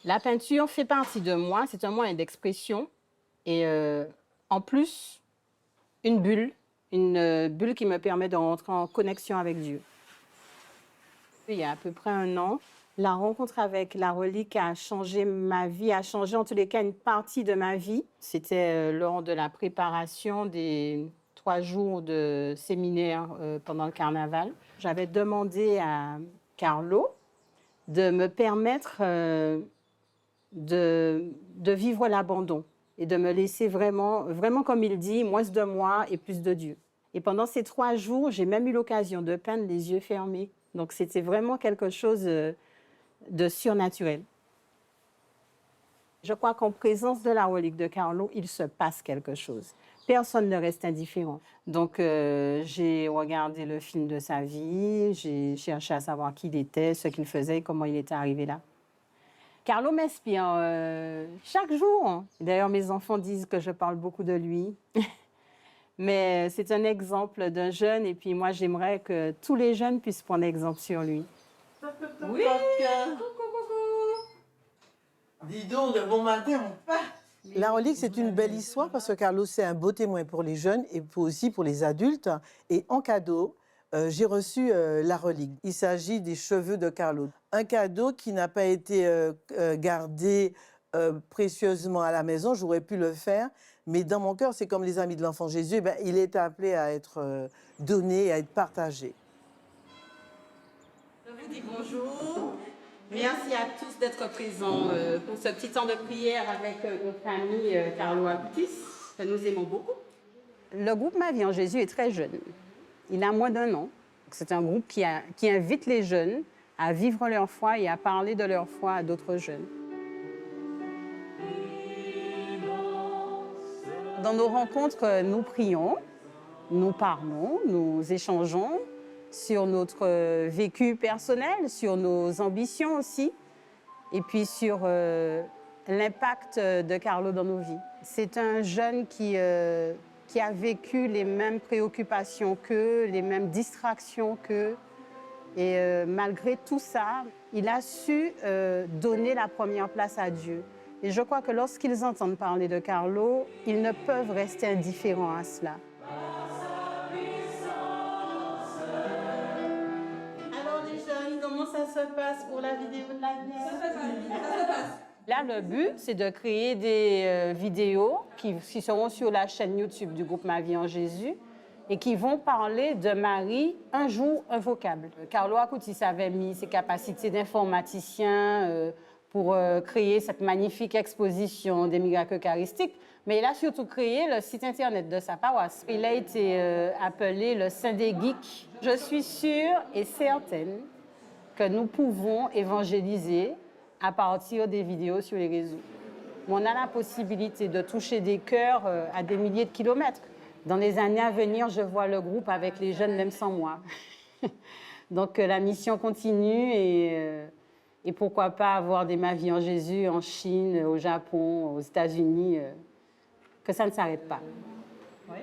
La peinture fait partie de moi, c'est un moyen d'expression. Et en plus, une bulle qui me permet de rentrer en connexion avec Dieu. Il y a à peu près 1 an, la rencontre avec la relique a changé ma vie, a changé en tous les cas une partie de ma vie. C'était lors de la préparation des 3 jours de séminaire pendant le carnaval. J'avais demandé à Carlo de me permettre de vivre l'abandon et de me laisser vraiment, vraiment comme il dit, moins de moi et plus de Dieu. Et pendant ces 3 jours, j'ai même eu l'occasion de peindre les yeux fermés. Donc c'était vraiment quelque chose de surnaturel. Je crois qu'en présence de la relique de Carlo, il se passe quelque chose. Personne ne reste indifférent. Donc, j'ai regardé le film de sa vie, j'ai cherché à savoir qui il était, ce qu'il faisait, comment il était arrivé là. Carlo m'inspire chaque jour. D'ailleurs, mes enfants disent que je parle beaucoup de lui. Mais c'est un exemple d'un jeune et puis moi, j'aimerais que tous les jeunes puissent prendre exemple sur lui. Oui, dis donc, de bon matin, on part. La relique, c'est une belle histoire parce que Carlo, c'est un beau témoin pour les jeunes et aussi pour les adultes. Et en cadeau, j'ai reçu la relique. Il s'agit des cheveux de Carlo. Un cadeau qui n'a pas été gardé précieusement à la maison. J'aurais pu le faire. Mais dans mon cœur, c'est comme les amis de l'enfant Jésus. Ben, il est appelé à être donné, à être partagé. Je vous dis bonjour. Merci à tous d'être présents pour ce petit temps de prière avec notre ami Carlo Acutis, que nous aimons beaucoup. Le groupe Ma Vie en Jésus est très jeune. Il a moins d'1 an. C'est un groupe qui invite les jeunes à vivre leur foi et à parler de leur foi à d'autres jeunes. Dans nos rencontres, nous prions, nous parlons, nous échangeons sur notre vécu personnel, sur nos ambitions aussi, et puis sur l'impact de Carlo dans nos vies. C'est un jeune qui a vécu les mêmes préoccupations qu'eux, les mêmes distractions qu'eux, et malgré tout ça, il a su donner la première place à Dieu. Et je crois que lorsqu'ils entendent parler de Carlo, ils ne peuvent rester indifférents à cela. Alors les jeunes, comment ça se passe pour la vidéo de l'avenir? Ça se passe. Là, le but, c'est de créer des vidéos qui seront sur la chaîne YouTube du groupe Ma Vie en Jésus et qui vont parler de Marie, un jour, un vocable. Carlo Acutis avait mis ses capacités d'informaticien pour créer cette magnifique exposition des miracles eucharistiques, mais il a surtout créé le site internet de sa paroisse. Il a été appelé le Saint des Geeks. Je suis sûre et certaine que nous pouvons évangéliser à partir des vidéos sur les réseaux. On a la possibilité de toucher des cœurs à des milliers de kilomètres. Dans les années à venir, je vois le groupe avec les jeunes, même sans moi. Donc la mission continue et pourquoi pas avoir des Ma Vie en Jésus en Chine, au Japon, aux États-Unis, que ça ne s'arrête pas. Oui,